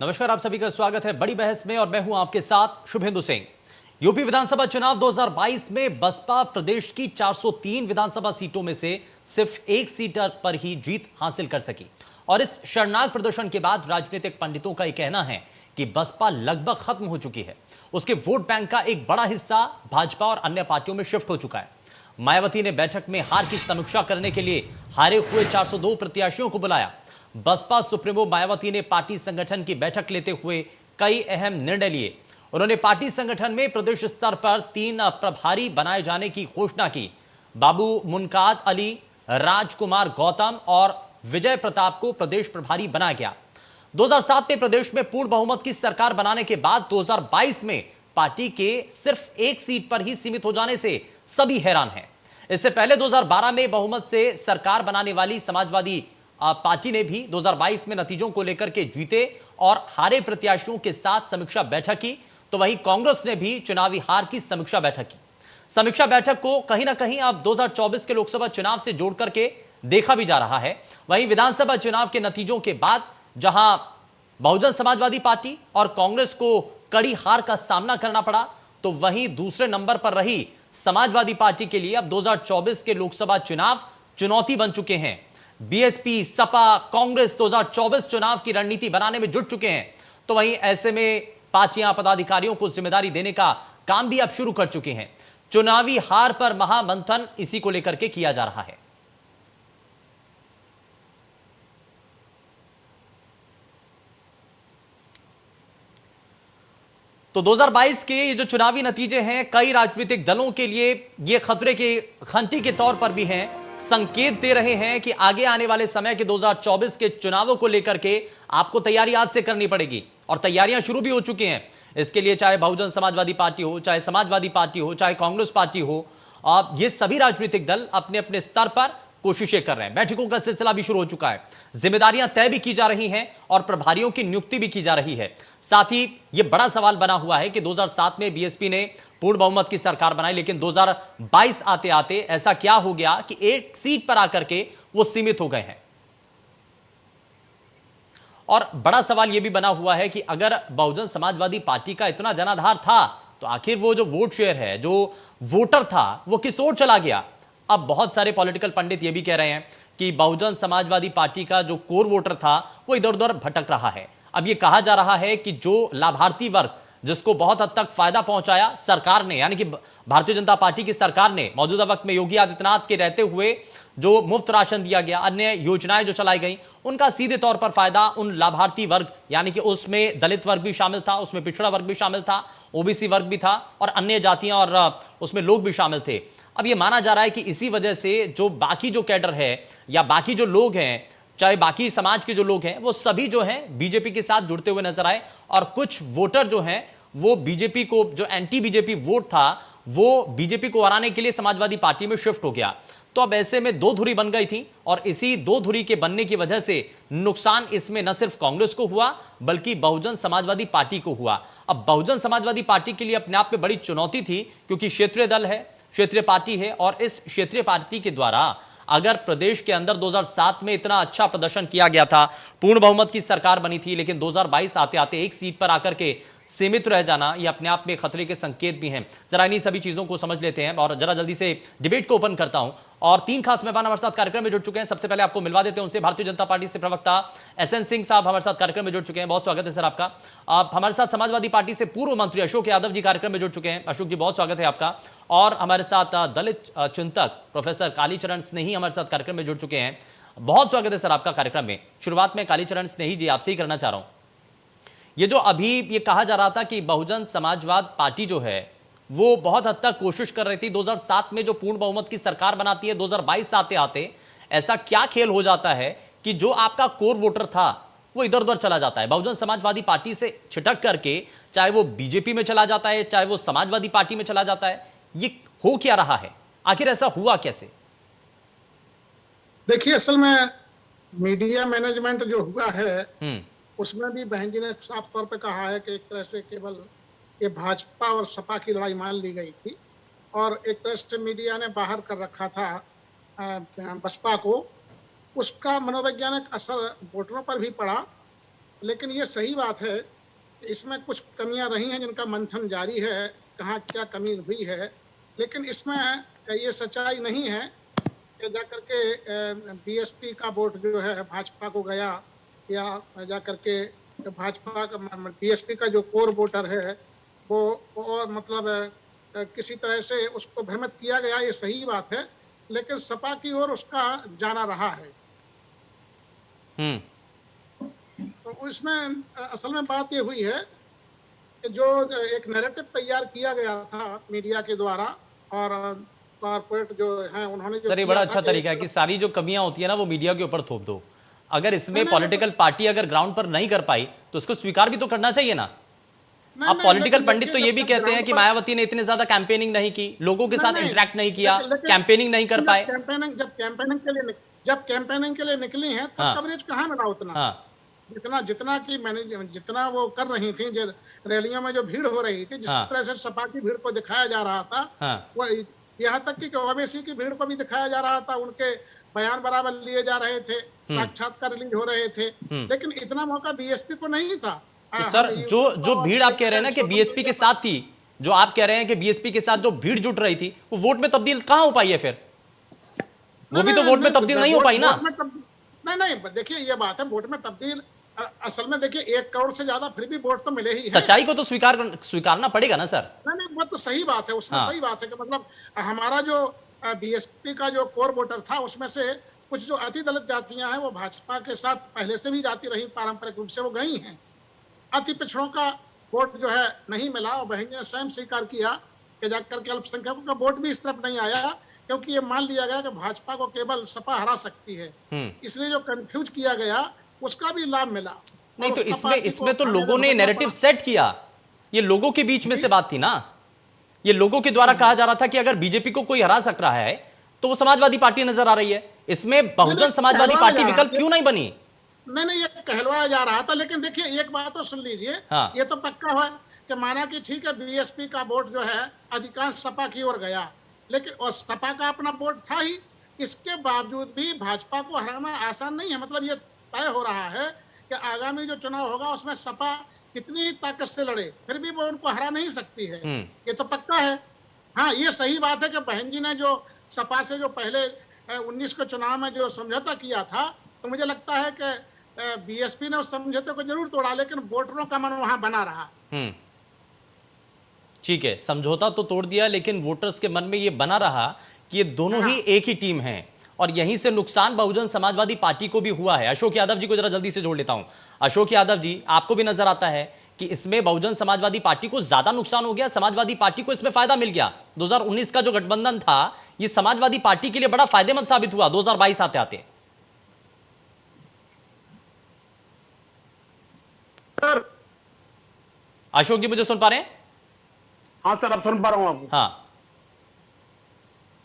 नमस्कार, आप सभी का स्वागत है बड़ी बहस में और मैं हूं आपके साथ शुभेंदु सिंह। यूपी विधानसभा चुनाव 2022 में बसपा प्रदेश की 403 विधानसभा सीटों में से सिर्फ एक सीट पर ही जीत हासिल कर सकी और इस शर्मनाक प्रदर्शन के बाद राजनीतिक पंडितों का यह कहना है कि बसपा लगभग खत्म हो चुकी है। उसके वोट बैंक का एक बड़ा हिस्सा भाजपा और अन्य पार्टियों में शिफ्ट हो चुका है। मायावती ने बैठक में हार की समीक्षा करने के लिए हारे हुए 402 प्रत्याशियों को बुलाया। बसपा सुप्रीमो मायावती ने पार्टी संगठन की बैठक लेते हुए कई अहम निर्णय लिए। उन्होंने पार्टी संगठन में प्रदेश स्तर पर 3 प्रभारी बनाए जाने की घोषणा की। बाबू मुनकाद अली, राजकुमार गौतम और विजय प्रताप को प्रदेश प्रभारी बनाया गया। 2007 में प्रदेश में पूर्ण बहुमत की सरकार बनाने के बाद 2022 में पार्टी के सिर्फ एक सीट पर ही सीमित हो जाने से सभी हैरान हैं। इससे पहले 2012 में बहुमत से सरकार बनाने वाली समाजवादी पार्टी ने भी 2022 में नतीजों को लेकर के जीते और हारे प्रत्याशियों के साथ समीक्षा बैठक की, तो वहीं कांग्रेस ने भी चुनावी हार की समीक्षा बैठक की। समीक्षा बैठक को कहीं ना कहीं अब 2024 के लोकसभा चुनाव से जोड़ करके देखा भी जा रहा है। वहीं विधानसभा चुनाव के नतीजों के बाद जहां बहुजन समाजवादी पार्टी और कांग्रेस को कड़ी हार का सामना करना पड़ा, तो वहीं दूसरे नंबर पर रही समाजवादी पार्टी के लिए अब 2024 के लोकसभा चुनाव चुनौती बन चुके हैं। बीएसपी, सपा, कांग्रेस 2024 चुनाव की रणनीति बनाने में जुट चुके हैं, तो वहीं ऐसे में पार्टियां पदाधिकारियों को जिम्मेदारी देने का काम भी अब शुरू कर चुके हैं। चुनावी हार पर महामंथन इसी को लेकर के किया जा रहा है। तो 2022 के ये जो चुनावी नतीजे हैं, कई राजनीतिक दलों के लिए ये खतरे की घंटी के तौर पर भी हैं, संकेत दे रहे हैं कि आगे आने वाले समय के 2024 के चुनावों को लेकर के आपको तैयारी आज से करनी पड़ेगी और तैयारियां शुरू भी हो चुकी हैं। इसके लिए चाहे बहुजन समाजवादी पार्टी हो, चाहे समाजवादी पार्टी हो, चाहे कांग्रेस पार्टी हो, ये सभी राजनीतिक दल अपने अपने स्तर पर कोशिशें कर रहे हैं। बैठकों का सिलसिला भी शुरू हो चुका है, जिम्मेदारियां तय भी की जा रही हैं और प्रभारियों की नियुक्ति भी की जा रही है। साथ ही यह बड़ा सवाल बना हुआ है कि 2007 में बीएसपी ने पूर्ण बहुमत की सरकार बनाई, लेकिन 2022 आते आते ऐसा क्या हो गया कि एक सीट पर आकर के वो सीमित हो गए हैं। और बड़ा सवाल यह भी बना हुआ है कि अगर बहुजन समाजवादी पार्टी का इतना जनाधार था, तो आखिर वो जो वोट शेयर है, जो वोटर था, वो किस ओर चला गया। अब बहुत सारे पॉलिटिकल पंडित ये भी कह रहे हैं कि बहुजन समाजवादी पार्टी का जो कोर वोटर था वो इधर उधर भटक रहा है। अब ये कहा जा रहा है कि जो लाभार्थी वर्ग जिसको बहुत हद तक फायदा पहुंचाया सरकार ने, यानी कि भारतीय जनता पार्टी की सरकार ने मौजूदा वक्त में योगी आदित्यनाथ के रहते हुए जो मुफ्त राशन दिया गया, अन्य योजनाएं जो चलाई गई, उनका सीधे तौर पर फायदा उन लाभार्थी वर्ग, यानी कि उसमें दलित वर्ग भी शामिल था, उसमें पिछड़ा वर्ग भी शामिल था, ओबीसी वर्ग भी था और अन्य जातियां और उसमें लोग भी शामिल थे। अब यह माना जा रहा है कि इसी वजह से जो बाकी जो कैडर है या बाकी जो लोग हैं, चाहे बाकी समाज के जो लोग हैं, वो सभी जो हैं बीजेपी के साथ जुड़ते हुए नजर आए और कुछ वोटर जो हैं वो बीजेपी को, जो एंटी बीजेपी वोट था, वो बीजेपी को हराने के लिए समाजवादी पार्टी में शिफ्ट हो गया। तो अब ऐसे में दो धुरी बन गई थी और इसी दो धुरी के बनने की वजह से नुकसान इसमें न सिर्फ कांग्रेस को हुआ बल्कि बहुजन समाजवादी पार्टी को हुआ। अब बहुजन समाजवादी पार्टी के लिए अपने आप में बड़ी चुनौती थी, क्योंकि क्षेत्रीय दल है, क्षेत्रीय पार्टी है और इस क्षेत्रीय पार्टी के द्वारा अगर प्रदेश के अंदर 2007 में इतना अच्छा प्रदर्शन किया गया था, पूर्ण बहुमत की सरकार बनी थी, लेकिन 2022 आते आते एक सीट पर आकर के सीमित रह जाना, यह अपने आप में खतरे के संकेत भी हैं। जरा इन्हीं सभी चीजों को समझ लेते हैं और जरा जल्दी से डिबेट को ओपन करता हूं और 3 खास मेहमान हमारे साथ कार्यक्रम में जुड़ चुके हैं। सबसे पहले आपको मिलवा देते हैं उनसे। भारतीय जनता पार्टी से प्रवक्ता एसएन सिंह साहब हमारे साथ कार्यक्रम में जुड़ चुके हैं, बहुत स्वागत है सर आपका। आप हमारे साथ समाजवादी पार्टी से पूर्व मंत्री अशोक यादव जी कार्यक्रम में जुड़ चुके हैं। अशोक जी, बहुत स्वागत है आपका। और हमारे साथ दलित चिंतक प्रोफेसर कालीचरण स्नेही हमारे साथ कार्यक्रम में जुड़ चुके हैं, बहुत स्वागत है सर आपका कार्यक्रम में। शुरुआत में कालीचरण स्नेही जी आपसे ही करना चाह रहा हूं, ये जो अभी ये कहा जा रहा था कि बहुजन समाजवाद पार्टी जो है वो बहुत हद तक कोशिश कर रही थी 2007 में जो पूर्ण बहुमत की सरकार बनाती है, 2022 आते आते ऐसा क्या खेल हो जाता है कि जो आपका कोर वोटर था वो इधर उधर चला जाता है, बहुजन समाजवादी पार्टी से छिटक करके, चाहे वो बीजेपी में चला जाता है, चाहे वो समाजवादी पार्टी में चला जाता है। ये हो क्या रहा है, आखिर ऐसा हुआ कैसे? देखिए, असल में मीडिया मैनेजमेंट जो हुआ है उसमें भी बहन जी ने साफ तौर पे कहा है कि एक तरह से केवल ये भाजपा और सपा की लड़ाई मान ली गई थी और एक तरह से मीडिया ने बाहर कर रखा था बसपा को। उसका मनोवैज्ञानिक असर वोटरों पर भी पड़ा, लेकिन ये सही बात है, इसमें कुछ कमियां रही हैं जिनका मंथन जारी है, कहाँ क्या कमी हुई है, लेकिन इसमें ये सच्चाई नहीं है कि जाकर के बीएसपी का वोट जो है भाजपा को गया, या जाकर के भाजपा का बीएसपी का जो कोर वोटर है वो और मतलब किसी तरह से उसको भ्रमित किया गया, ये सही बात है, लेकिन सपा की ओर उसका जाना रहा है। तो इसमें असल में बात ये हुई है कि जो एक नैरेटिव तैयार किया गया था मीडिया के द्वारा और कॉर्पोरेट जो है उन्होंने जो सर ये बड़ा अच्छा तरीका है कि सारी जो कमियां होती है ना वो मीडिया के ऊपर थोप दो। अगर इसमें पॉलिटिकल पार्टी अगर ग्राउंड पर नहीं कर पाई तो इसको स्वीकार भी तो करना चाहिए ना। अब पॉलिटिकल पंडित तो ये भी कहते हैं कि मायावती ने इतने ज्यादा कैंपेनिंग नहीं की, लोगों के साथ इंटरेक्ट नहीं किया, कैंपेनिंग नहीं कर पाए। जब कैंपेनिंग के लिए निकली हैं तब कवरेज कहाँ मिला उतना, जितना कि मैंने जितना वो कर रही थी, जो रैलियों में जो भीड़ हो रही थी, जिस तरह से सपा की भीड़ को दिखाया जा रहा था, वो यहाँ तक कि ओवैसी की भीड़ को भी दिखाया जा रहा था, उनके बयान बराबर लिए जा रहे थे, साक्षात्कार रिलीज हो रहे थे, लेकिन इतना मौका बीएसपी को नहीं था। तो सर जो भीड़ आप कह रहे हैं ना कि बीएसपी के साथ थी, जो आप कह रहे हैं कि बीएसपी के साथ जो भीड़ जुट रही थी वो वोट में तब्दील कहां हो पाई है? फिर वो भी तो वोट में तब्दील नहीं हो पाई ना। नहीं, देखिए ये बात है, वोट में तब्दील असल में देखिए 1 करोड़ से ज्यादा फिर भी वोट तो मिले ही हैं। सच्चाई को तो स्वीकारना पड़ेगा ना सर। नहीं, वो तो सही बात है, उसमें सही बात है कि मतलब हमारा जो बीएसपी का जो कोर वोटर था उसमें से कुछ जो अति दलित जातियां हैं वो भाजपा के साथ पहले से भी जाती रही, पारंपरिक रूप से वो गई हैं। अति पिछड़ों का वोट जो है नहीं मिला, और बहन जी ने स्वयं स्वीकार किया कि जाकर के अल्पसंख्यकों का वोट भी इस तरफ नहीं आया, क्योंकि ये मान लिया गया कि भाजपा को केवल सपा हरा सकती है, इसलिए जो कंफ्यूज किया गया उसका भी लाभ मिला। नहीं तो इसमें तो लोगों ने नैरेटिव सेट किया, ये लोगों के बीच में से बात थी ना, ये लोगों के द्वारा कहा जा रहा था कि अगर बीजेपी को कोई हरा सक रहा है तो वो समाजवादी पार्टी नजर आ रही है, इसमें बहुजन समाजवादी पार्टी विकल्प क्यों नहीं बनी? नहीं, ये कहलवाया जा रहा था, लेकिन देखिए एक बात तो सुन लीजिए, ये तो पक्का है कि माना कि ठीक है बीएसपी का वोट जो है अधिकांश सपा की ओर गया, लेकिन और सपा का अपना वोट था ही, इसके बावजूद भी भाजपा को हराना आसान नहीं है। मतलब ये तय हो रहा है कि आगामी जो चुनाव होगा उसमें सपा कितनी ताकत से लड़े फिर भी वो उनको हरा नहीं सकती है, ये तो पक्का है। हाँ, ये सही बात है कि बहन जी ने जो सपा से जो पहले 19 के चुनाव में जो समझौता किया था, तो मुझे लगता है कि बीएसपी ने उस समझौते को जरूर तोड़ा, लेकिन वोटरों का मन वहां बना रहा। ठीक है, समझौता तो तोड़ दिया, लेकिन वोटर्स के मन में ये बना रहा कि ये दोनों ही एक ही टीम हैं, और यहीं से नुकसान बहुजन समाजवादी पार्टी को भी हुआ है। अशोक यादव जी को जरा जल्दी से जोड़ लेता हूं। अशोक यादव जी, आपको भी नजर आता है कि इसमें बहुजन समाजवादी पार्टी को ज्यादा नुकसान हो गया, समाजवादी पार्टी को इसमें फायदा मिल गया? 2019 का जो गठबंधन था ये समाजवादी पार्टी के लिए बड़ा फायदेमंद साबित हुआ 2022 आते आते। अशोक जी मुझे सुन पा रहे हैं? हाँ सर, अब सुन पा रहा हूं आपको। हाँ,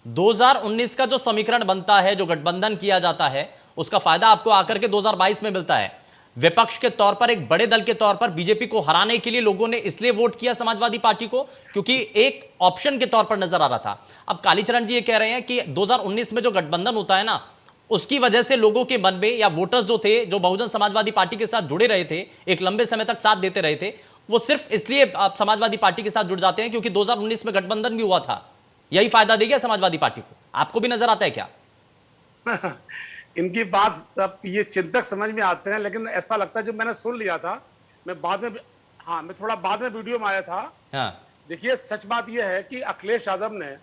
2019 का जो समीकरण बनता है, जो गठबंधन किया जाता है, उसका फायदा आपको आकर के 2022 में मिलता है। विपक्ष के तौर पर, एक बड़े दल के तौर पर बीजेपी को हराने के लिए लोगों ने इसलिए वोट किया समाजवादी पार्टी को क्योंकि एक ऑप्शन के तौर पर नजर आ रहा था। अब कालीचरण जी ये कह रहे हैं कि 2019 में जो गठबंधन होता है ना, उसकी वजह से लोगों के मन में, या वोटर्स जो थे जो बहुजन समाजवादी पार्टी के साथ जुड़े रहे थे, एक लंबे समय तक साथ देते रहे थे, वो सिर्फ इसलिए समाजवादी पार्टी के साथ जुड़ जाते हैं क्योंकि 2019 में गठबंधन भी हुआ था। यही फायदा दे गया समाजवादी पार्टी को। आपको भी नजर आता है क्या? इनकी बात अब ये चिंतक समझ में आते हैं, लेकिन ऐसा लगता है जब मैंने सुन लिया था, मैं बाद में, हाँ मैं थोड़ा बाद में वीडियो में आया था। देखिए सच बात यह है कि अखिलेश यादव ने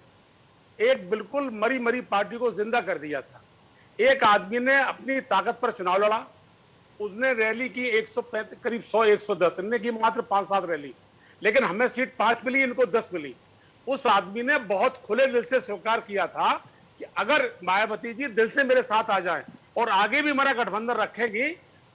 एक बिल्कुल मरी मरी पार्टी को जिंदा कर दिया था। एक आदमी ने अपनी ताकत पर चुनाव लड़ा, उसने रैली की 150 करीब 100-110, इनने की मात्र 5-7 रैली, लेकिन हमें सीट 5 मिली, इनको 10 मिली। उस आदमी ने बहुत खुले दिल से स्वीकार किया था कि अगर मायावती जी दिल से मेरे साथ आ जाएं और आगे भी हमारा गठबंधन रखेंगी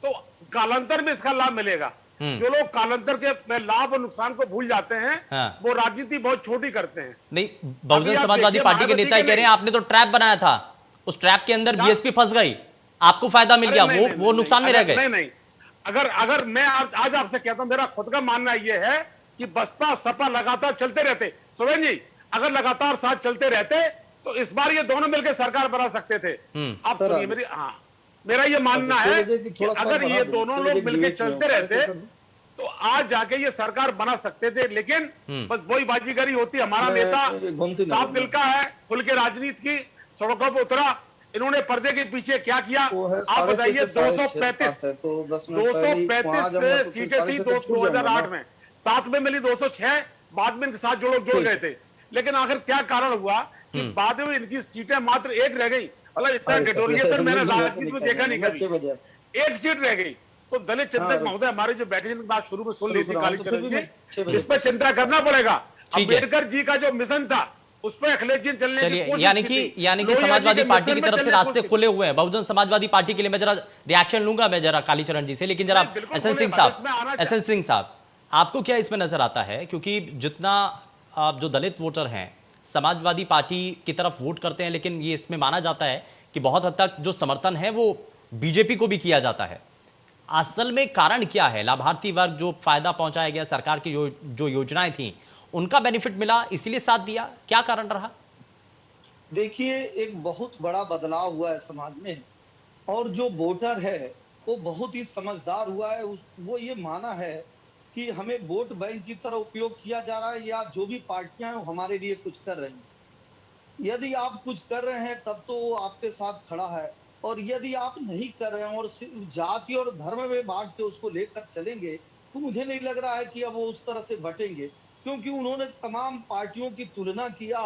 तो कालांतर में इसका लाभ मिलेगा। जो लोग कालांतर के लाभ और नुकसान को भूल जाते हैं, वो राजनीति बहुत छोटी करते हैं। नहीं, बहुजन समाजवादी पार्टी के नेता कह रहे हैं आपने तो ट्रैप बनाया था, उस ट्रैप के अंदर बीएसपी फंस गई, आपको फायदा मिल गया, वो नुकसान में रह गए। नहीं, अगर मैं आज आपसे कहता हूं, मेरा खुद का मानना यह है कि बसपा सपा लगातार चलते रहते, सुरेन जी अगर लगातार साथ चलते रहते तो इस बार ये दोनों मिलकर सरकार बना सकते थे। आप सुनिए मेरी, हाँ मेरा ये मानना है कि थोड़ा सा अगर ये दोनों लोग मिलकर चलते रहते तो आज जाके ये सरकार बना सकते थे, लेकिन बस वही बाजीगरी होती। हमारा नेता साफ दिल का है, खुल के राजनीति की, सड़कों पर उतरा। इन्होंने पर्दे के पीछे क्या किया आप बताइए। 235 सीटें थी 2008 में, साथ में मिली 206, बाद में इनके साथ जो लोग जुड़ गए थे। लेकिन आखिर क्या कारण हुआ कि बाद में इनकी सीटें मात्र एक रह गई। मतलब इतना गठोरियत मैंने राजनीति में देखा नहीं कभी, एक सीट रह गई। तो दलित चिंतक महोदय हमारे जो बैठे जिनकी बात शुरू में सुन ली थी कालीचरण जी, इस पर चिंता करना पड़ेगा। अम्बेडकर जी का जो मिशन था उस पर अखिलेश जी चलने की कोशिश यानी कि समाजवादी पार्टी की तरफ से रास्ते खुले हुए हैं बहुजन समाजवादी पार्टी के लिए। मैं जरा रिएक्शन लूंगा मैं जरा कालीचरण जी से, लेकिन जरा एसएन सिंह साहब आपको क्या इसमें नजर आता है? क्योंकि जितना आप जो दलित वोटर हैं समाजवादी पार्टी की तरफ वोट करते हैं, लेकिन ये इसमें माना जाता है कि बहुत हद तक जो समर्थन है वो बीजेपी को भी किया जाता है। असल में कारण क्या है? लाभार्थी वर्ग जो फायदा पहुंचाया गया, सरकार की जो योजनाएं थी उनका बेनिफिट मिला इसलिए साथ दिया, क्या कारण रहा? देखिए, एक बहुत बड़ा बदलाव हुआ है समाज में, और जो वोटर है वो बहुत ही समझदार हुआ है। वो ये माना है कि हमें वोट बैंक की तरह उपयोग किया जा रहा है, या जो भी पार्टियां हैं हमारे लिए कुछ कर रही हैं। यदि आप कुछ कर रहे हैं तब तो वो आपके साथ खड़ा है, और यदि आप नहीं कर रहे हैं और सिर्फ जाति और धर्म में बांट के उसको लेकर चलेंगे तो मुझे नहीं लग रहा है कि अब वो उस तरह से बटेंगे। क्योंकि उन्होंने तमाम पार्टियों की तुलना किया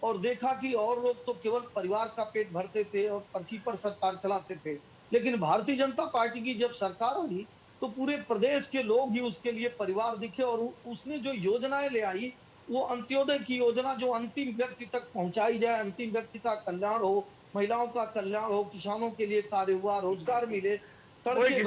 और देखा कि और लोग तो केवल परिवार का पेट भरते थे और पर्ची पर सरकार चलाते थे, लेकिन भारतीय जनता पार्टी की जब सरकार आई तो पूरे प्रदेश के लोग ही उसके लिए परिवार दिखे। और उसने जो योजनाएं ले आई वो अंत्योदय की योजना, जो अंतिम व्यक्ति तक पहुंचाई जाए, अंतिम व्यक्ति का कल्याण हो, महिलाओं का कल्याण हो, किसानों के लिए कार्य हुआ, रोजगार मिले, सड़कें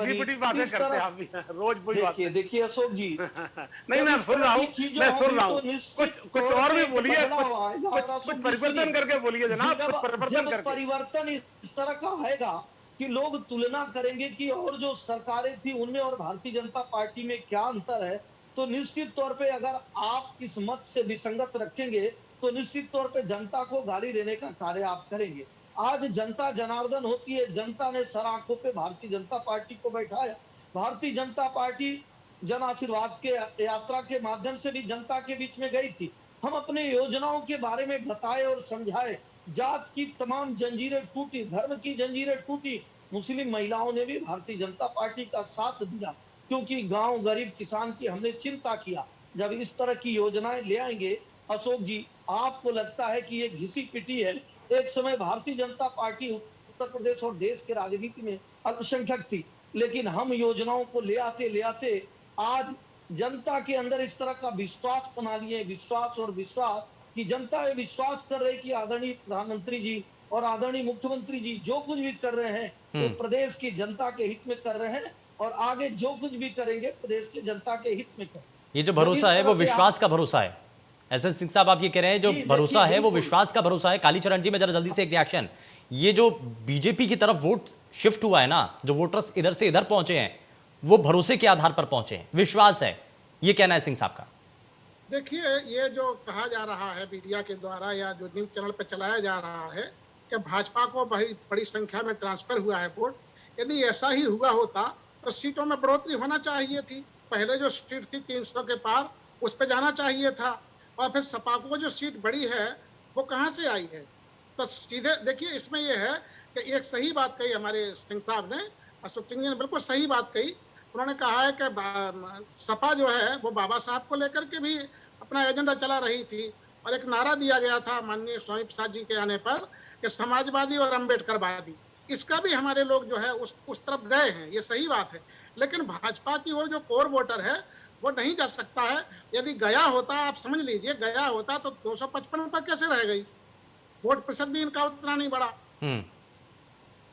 बनी। देखिए अशोक जी, नहीं मैं सुन रहा हूँ, कुछ और भी बोलिए, कुछ परिवर्तन करके बोलिए जनाब। जब परिवर्तन इस तरह का आएगा कि लोग तुलना करेंगे कि और जो सरकारें थी उनमें और भारतीय जनता पार्टी में क्या अंतर है, तो निश्चित तौर पे अगर आप इस मत से विसंगत रखेंगे तो निश्चित तौर पे जनता को गाली देने का कार्य आप करेंगे। आज जनता जनार्दन होती है, जनता ने सर आंखों पे भारतीय जनता पार्टी को बैठाया। भारतीय जनता पार्टी जन आशीर्वाद के यात्रा के माध्यम से भी जनता के बीच में गई थी। हम अपने योजनाओं के बारे में बताए और समझाए। जात की तमाम जंजीरें टूटी, धर्म की जंजीरें टूटी। मुस्लिम महिलाओं ने भी भारतीय जनता पार्टी का साथ दिया, क्योंकि गांव गरीब किसान की हमने चिंता किया। जब इस तरह की योजनाएं ले आएंगे अशोक जी, आपको लगता है कि ये घिसी पिटी है। एक समय भारतीय जनता पार्टी उत्तर प्रदेश और देश के राजनीति में अल्पसंख्यक थी, लेकिन हम योजनाओं को ले आते आज जनता के अंदर इस तरह का विश्वास बना लिए, विश्वास कि जनता ये विश्वास कर रही कि आदरणीय प्रधानमंत्री जी और आदरणीय मुख्यमंत्री जी जो कुछ भी कर रहे हैं वो प्रदेश की जनता के हित में कर रहे हैं, और आगे जो कुछ भी करेंगे प्रदेश की जनता के हित में करेंगे। ये जो भरोसा है वो विश्वास का भरोसा है। एसएन सिंह साहब आप ये कह रहे हैं जो भरोसा है वो विश्वास का भरोसा है। कालीचरण जी में जरा जल्दी से एक रिएक्शन, ये जो बीजेपी की तरफ वोट शिफ्ट हुआ है ना, जो वोटर्स इधर से इधर पहुंचे हैं वो भरोसे के आधार पर पहुंचे हैं, विश्वास है, ये कहना है सिंह साहब का। देखिए, ये जो कहा जा रहा है मीडिया के द्वारा या जो न्यूज चैनल पर चलाया जा रहा है कि भाजपा को बड़ी संख्या में ट्रांसफर हुआ है वोट, यदि ऐसा ही हुआ होता तो सीटों में बढ़ोतरी होना चाहिए थी। पहले जो सीट थी 300 के पार उस पर जाना चाहिए था, और फिर सपा को जो सीट बढ़ी है वो कहाँ से आई है? तो सीधे देखिए, इसमें यह है कि एक सही बात कही हमारे सिंह साहब ने, अशोक सिंह जी ने बिल्कुल सही बात कही। उन्होंने कहा है कि सपा जो है वो बाबा साहब को लेकर के भी अपना एजेंडा चला रही थी, और एक नारा दिया गया था माननीय स्वामी प्रसाद जी के आने पर कि समाजवादी और अम्बेडकरवादी। इसका भी हमारे लोग जो है उस तरफ गए हैं, ये सही बात है। लेकिन भाजपा की ओर जो कोर वोटर है वो नहीं जा सकता है। यदि गया होता, आप समझ लीजिए गया होता तो 255 पर कैसे रह गई? वोट प्रतिशत भी इनका उतना नहीं बढ़ा।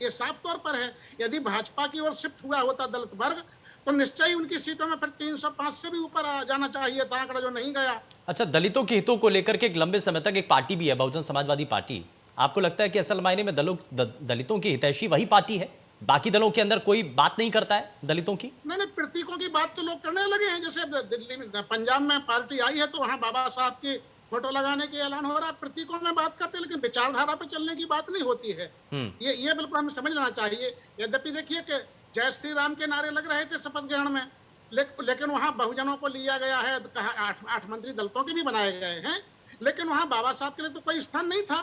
ये साफ तौर पर है। यदि भाजपा की ओर शिफ्ट हुआ होता दलित वर्ग तो निश्चय ही उनकी सीटों में फिर 305 से भी ऊपर आ जाना चाहिए था, आंकड़ा जो नहीं गया। अच्छा, दलितों के हितों को लेकर के एक लंबे समय तक एक पार्टी भी है बहुजन समाजवादी पार्टी। आपको लगता है कि असल मायने में दलितों की हितैषी वही पार्टी है, बाकी दलों के अंदर कोई बात नहीं करता है दलितों की? नहीं, प्रतीकों की बात तो लोग करने लगे हैं। जैसे दिल्ली में, पंजाब में पार्टी आई है तो वहाँ बाबा साहब की फोटो लगाने के ऐलान हो रहा है, प्रतीकों में बात करते हैं, लेकिन विचारधारा पे चलने की बात नहीं होती है। ये बिल्कुल हमें समझ लेना चाहिए। यद्यपि देखिए कि जय श्री राम के नारे लग रहे थे शपथ ग्रहण में, लेकिन वहां बहुजनों को लिया गया है, कहा 8 मंत्री दलितों के भी बनाए गए हैं, लेकिन वहां बाबा साहब के लिए तो कोई स्थान नहीं था,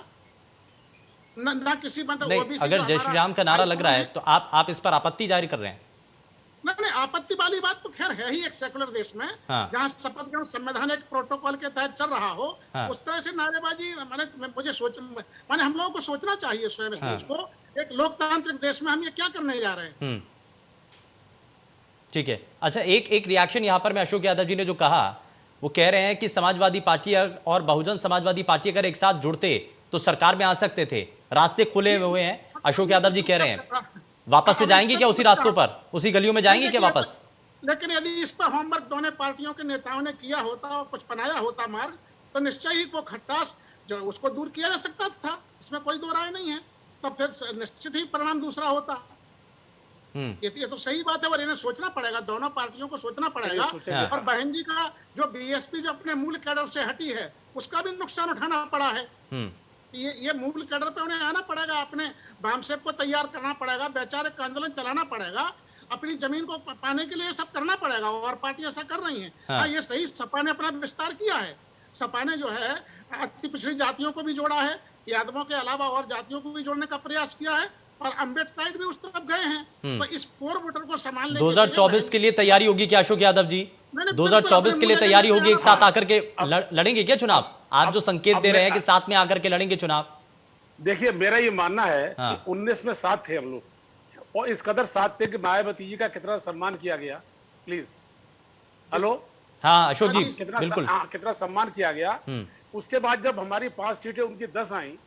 ना किसी मतलब नहीं, अगर जय श्री राम का नारा लग रहा है तो आप इस पर आपत्ति जाहिर कर रहे हैं? नहीं, आपत्ति वाली बात तो खैर है ही एक सेकुलर देश में। हाँ। जहां शपथ ग्रहण संवैधानिक प्रोटोकॉल के तहत चल रहा हो, हाँ। उस तरह से नारेबाजी माने हम लोगों को सोचना चाहिए स्वयं इस चीज को। एक लोकतांत्रिक देश में हम ये क्या करने जा रहे हैं? ठीक है। अच्छा, एक रिएक्शन यहाँ पर मैं अशोक यादव जी ने जो कहा, वो कह रहे हैं कि समाजवादी पार्टी और बहुजन समाजवादी पार्टी अगर एक साथ जुड़ते तो सरकार में आ सकते थे, रास्ते खुले हुए हैं। अशोक यादव जी कह रहे हैं वापस से जाएंगे क्या उसी रास्तों पर, उसी गलियों में जाएंगे क्या वापस? लेकिन यदि इस पर होमवर्क दोनों पार्टियों के नेताओं ने किया होता और कुछ बनाया होता मार्ग, तो निश्चय ही वो खटास जो उसको दूर किया जा सकता था, इसमें कोई दो राय नहीं है। तब फिर निश्चित ही परिणाम दूसरा होता। ये तो सही बात है, और इन्हें सोचना पड़ेगा, दोनों पार्टियों को सोचना पड़ेगा। और बहन जी का जो बीएसपी जो अपने मूल कैडर से हटी है, उसका भी नुकसान उठाना पड़ा है। ये मूल कैडर पे उन्हें आना पड़ेगा, अपने बामसेप को तैयार करना पड़ेगा, वैचारिक आंदोलन चलाना पड़ेगा, अपनी जमीन को पाने के लिए सब करना पड़ेगा, और पार्टी ऐसा कर रही है। हाँ, ये सही, सपा ने अपना विस्तार किया है। सपा ने जो है अति पिछड़ी जातियों को भी जोड़ा है, यादवों के अलावा और जातियों को भी जोड़ने का प्रयास किया है, और अम्बेडकर भी उस तरफ गए हैं। तो इस कोर वोटर को संभालने 2024 के लिए तैयारी होगी क्या अशोक यादव जी? 2024 के लिए तैयारी होगी, एक साथ आकर के लड़ेंगे क्या चुनाव? आप जो संकेत दे रहे हैं कि साथ में आकर के लड़ेंगे चुनाव। देखिए, मेरा ये मानना है कि 19 में साथ थे हम लोग, और इस कदर साथ थे कि मायावती जी का कितना सम्मान किया गया। प्लीज, हेलो, हाँ अशोक जी, बिल्कुल, कितना सम्मान किया गया। उसके बाद जब हमारी 5 सीटें उनकी 10 आई,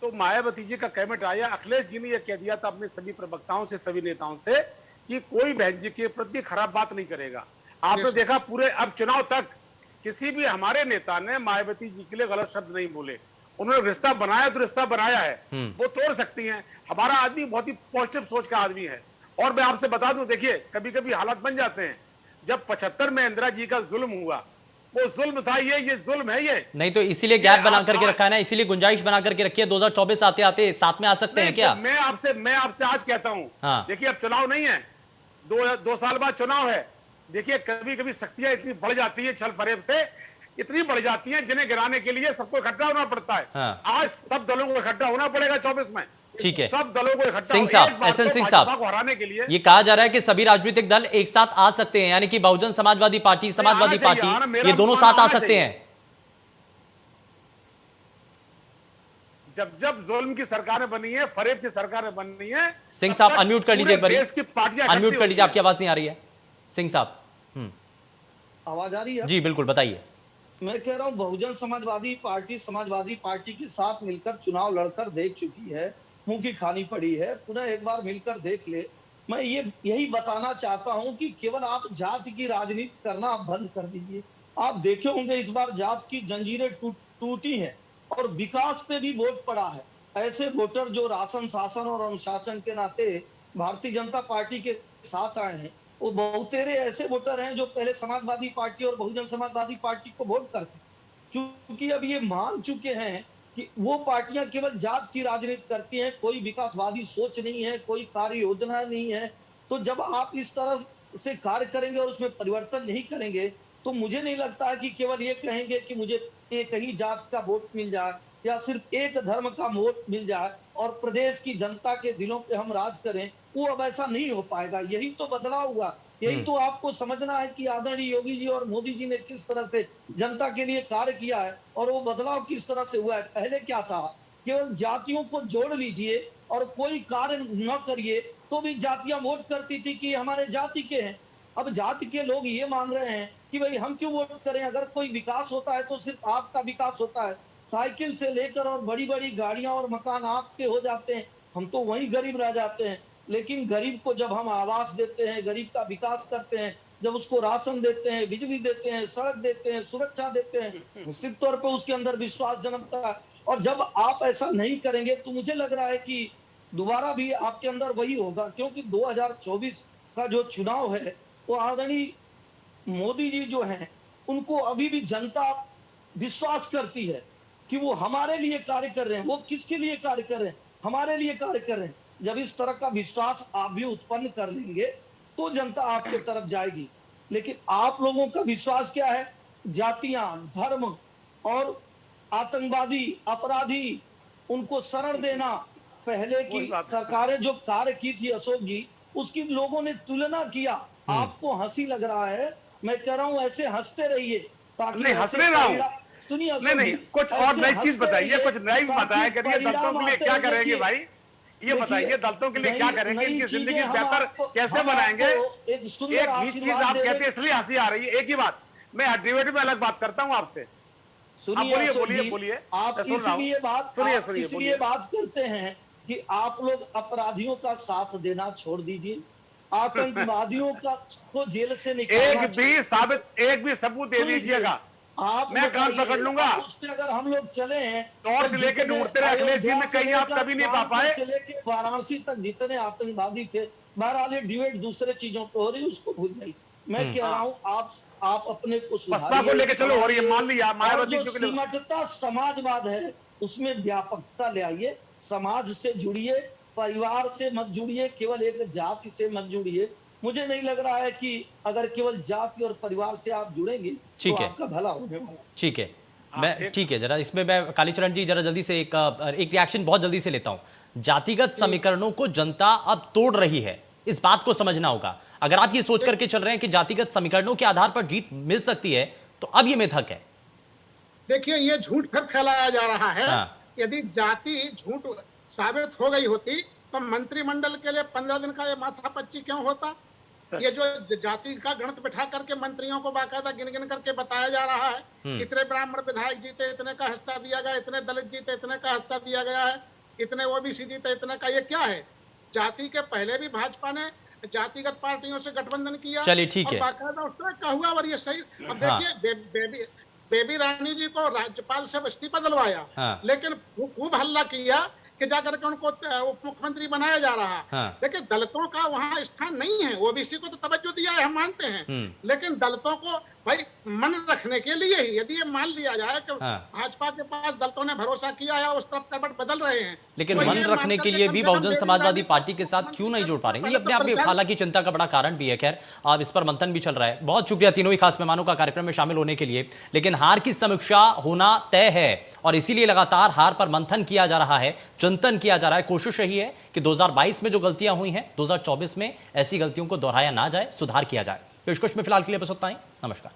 तो मायावती जी का कैबिनेट आया। अखिलेश जी ने यह कह दिया था अपने सभी प्रवक्ताओं से, सभी नेताओं से, कि कोई बहन जी के प्रति खराब बात नहीं करेगा। आपने देखा पूरे अब चुनाव तक किसी भी हमारे नेता ने मायावती जी के लिए गलत शब्द नहीं बोले। उन्होंने रिश्ता बनाया तो रिश्ता बनाया है, वो तोड़ सकती हैं। हमारा आदमी बहुत ही पॉजिटिव सोच का आदमी है। और मैं आपसे बता दूं, देखिए कभी कभी हालात बन जाते हैं। जब 75 में इंदिरा जी का जुल्म हुआ, वो जुल्म था, ये जुल्म है। ये नहीं तो इसीलिए गैप बना करके रखा है ना, इसीलिए गुंजाइश बना करके रखी है। 2024 आते आते साथ में आ सकते हैं क्या? मैं आपसे आज कहता हूं, देखिए अब चुनाव नहीं है, 2 साल बाद चुनाव है। देखिए कभी कभी शक्तियां इतनी बढ़ जाती है, छल फरेब से इतनी बढ़ जाती हैं, जिन्हें गिराने के लिए सबको इकट्ठा होना पड़ता है। आज सब दलों को इकट्ठा होना पड़ेगा 24 में। ठीक है, सब दलों को इकट्ठा, सिंह साहब, एसएन सिंह साहब को हराने के लिए ये कहा जा रहा है कि सभी राजनीतिक दल एक साथ आ सकते हैं, यानी कि बहुजन समाजवादी पार्टी, समाजवादी पार्टी, ये दोनों साथ आ सकते हैं। जब जुल्म की सरकारें बनी है, फरेब की सरकारें बनी है। सिंह साहब अनम्यूट कर लीजिए एक बार, अनम्यूट कर लीजिए, आपकी आवाज नहीं आ रही है सिंह साहब। आवाज आ रही है? जी बिल्कुल, बताइए। मैं कह रहा हूं बहुजन समाजवादी पार्टी के साथ मिलकर चुनाव लड़कर देख चुकी है, मुंह की खानी पड़ी है, पुनः एक बार मिलकर देख ले। मैं यही बताना चाहता हूं कि केवल आप जाति की राजनीति करना बंद कर दीजिए। आप देखे होंगे इस बार जात की जंजीरें टूटी हैं और विकास पे भी वोट पड़ा है। ऐसे वोटर जो राशन शासन और अनुशासन के नाते भारतीय जनता पार्टी के साथ आए हैं, वो बहुतेरे ऐसे वोटर हैं जो पहले समाजवादी पार्टी और बहुजन समाजवादी पार्टी को वोट करते, क्योंकि अब ये मान चुके हैं कि वो पार्टियां केवल जात की राजनीति करती हैं, कोई विकासवादी सोच नहीं है, कोई कार्य योजना नहीं है। तो जब आप इस तरह से कार्य करेंगे और उसमें परिवर्तन नहीं करेंगे, तो मुझे नहीं लगता है कि केवल ये कहेंगे कि मुझे एक ही जात का वोट मिल जाए या सिर्फ एक धर्म का वोट मिल जाए और प्रदेश की जनता के दिलों पे हम राज करें, वो अब ऐसा नहीं हो पाएगा। यही तो बदलाव हुआ, यही तो आपको समझना है कि आदरणीय योगी जी और मोदी जी ने किस तरह से जनता के लिए कार्य किया है और वो बदलाव किस तरह से हुआ है। पहले क्या था, केवल जातियों को जोड़ लीजिए और कोई कार्य न करिए तो भी जातियां वोट करती थी कि हमारे जाति के हैं। अब जाति के लोग ये मान रहे हैं कि भाई हम क्यों वोट करें, अगर कोई विकास होता है तो सिर्फ आपका विकास होता है, साइकिल से लेकर और बड़ी बड़ी गाड़ियां और मकान आपके हो जाते हैं, हम तो वहीं गरीब रह जाते हैं। लेकिन गरीब को जब हम आवास देते हैं, गरीब का विकास करते हैं, जब उसको राशन देते हैं, बिजली देते हैं, सड़क देते हैं, सुरक्षा देते हैं, निश्चित तौर पर उसके अंदर विश्वास जन्मता है। और जब आप ऐसा नहीं करेंगे तो मुझे लग रहा है कि दोबारा भी आपके अंदर वही होगा, क्योंकि 2024 का जो चुनाव है वो आदरणीय मोदी जी जो हैं उनको अभी भी जनता विश्वास करती है कि वो हमारे लिए कार्य कर रहे हैं। वो किसके लिए कार्य कर रहे हैं? हमारे लिए कार्य कर रहे हैं। जब इस तरह का विश्वास आप भी उत्पन्न कर लेंगे तो जनता आपके तरफ जाएगी। लेकिन आप लोगों का विश्वास क्या है? जातियां, धर्म और आतंकवादी, अपराधी, उनको शरण देना। पहले की सरकारें जो कार्य की थी अशोक जी, उसकी लोगों ने तुलना किया। आपको हंसी लग रहा है, मैं कह रहा हूं ऐसे हंसते रहिए ताकि नहीं हंस रहा हूं। सुनिए नहीं कुछ और नई चीज बताइए, कुछ नई बताया करिए। दलितों के लिए क्या करेंगे भाई, ये बताइए, दलितों के लिए क्या करेंगे, इनकी जिंदगी बेहतर कैसे बनाएंगे? एक ही चीज आप कहते हैं इसलिए हंसी आ रही है। एक ही बात, मैं डिबेट में अलग बात करता हूं आपसे। सुनिए बोलिए आप इसलिए बात करते हैं कि आप लोग अपराधियों का साथ देना छोड़ दीजिए, आतंकवादियों को जेल से निकालना। एक भी सबूत दे दीजिएगा, आप मैं कान पकड़ लूंगा। उस पे अगर हम लोग चले हैं टॉर्च लेके ढूंढते रहे अखिलेश जी में, कहीं आप कभी नहीं पा पाए। से लेके वाराणसी तक जितने आतंकवादी थे, बहरहाल ये डिबेट दूसरे चीजों पे हो रही, उसको भूल जाइए। मैं कह रहा हूँ आप अपने को को लेके चलो, और ये मान लिया मायावती जो सिमटता समाजवाद है उसमें व्यापकता ले आइए। समाज से जुड़िए, परिवार से मत जुड़िए, केवल एक जाति से मत जुड़िए। मुझे नहीं लग रहा है कि अगर केवल जाति और परिवार से आप जुड़ेंगे तो आपका भला होने वाला। ठीक है, मैं ठीक है, जरा इसमें मैं कालीचरण जी जरा जल्दी से एक रिएक्शन बहुत जल्दी से लेता हूं। जातिगत समीकरणों को जनता अब तोड़ रही है, इस बात को समझना होगा। अगर आप ये सोच करके चल रहे हैं कि जातिगत समीकरणों के आधार पर जीत मिल सकती है, तो अब ये मिथक है। देखिए, ये झूठ फिर फैलाया जा रहा है। यदि जाति झूठ साबित हो गई होती तो मंत्रिमंडल के लिए 15 दिन का ये माथापच्ची क्यों होता? ये जो जाति का गणित बिठा करके मंत्रियों को बाकायदा गिन गिन करके बताया जा रहा है, इतने ब्राह्मण विधायक जीते, इतने का हिस्सा दिया गया, इतने दलित जीते, इतने का हिस्सा दिया गया है, इतने ओबीसी जीते, इतने का। ये क्या है? जाति के पहले भी भाजपा ने जातिगत पार्टियों से गठबंधन किया। चलिए ठीक है, बाकायदा उसने कहा हुआ, और ये सही। अब देखिए, बेबी रानी जी को राज्यपाल से इस्तीफा दिलवाया, लेकिन खूब हल्ला किया कि जाकर के उनको उप मुख्यमंत्री बनाया जा रहा। देखिए, दलितों का वहां स्थान नहीं है। ओबीसी को तो तवज्जो दिया है, हम मानते हैं, लेकिन दलितों को भाई मन रखने के लिए ही यदि ये मान लिया जाए कि भाजपा के पास दलितों ने भरोसा किया है, उस तरफ करवट बदल रहे हैं, लेकिन मन रखने के लिए भी बहुजन समाजवादी पार्टी के साथ क्यों नहीं जुड़ पा रहे हैं? ये अपने आप में हालांकि चिंता का बड़ा कारण भी है। खैर, अब इस पर मंथन भी चल रहा है। बहुत शुक्रिया तीनों ही खास मेहमानों का कार्यक्रम में शामिल होने के लिए। लेकिन हार की समीक्षा होना तय है और इसीलिए लगातार हार पर मंथन किया जा रहा है, चिंतन किया जा रहा है। कोशिश यही है कि 2022 में जो गलतियां हुई हैं, 2024 में ऐसी गलतियों को दोहराया ना जाए, सुधार किया जाए। पेशकश में फिलहाल के लिए बस उतना ही। नमस्कार।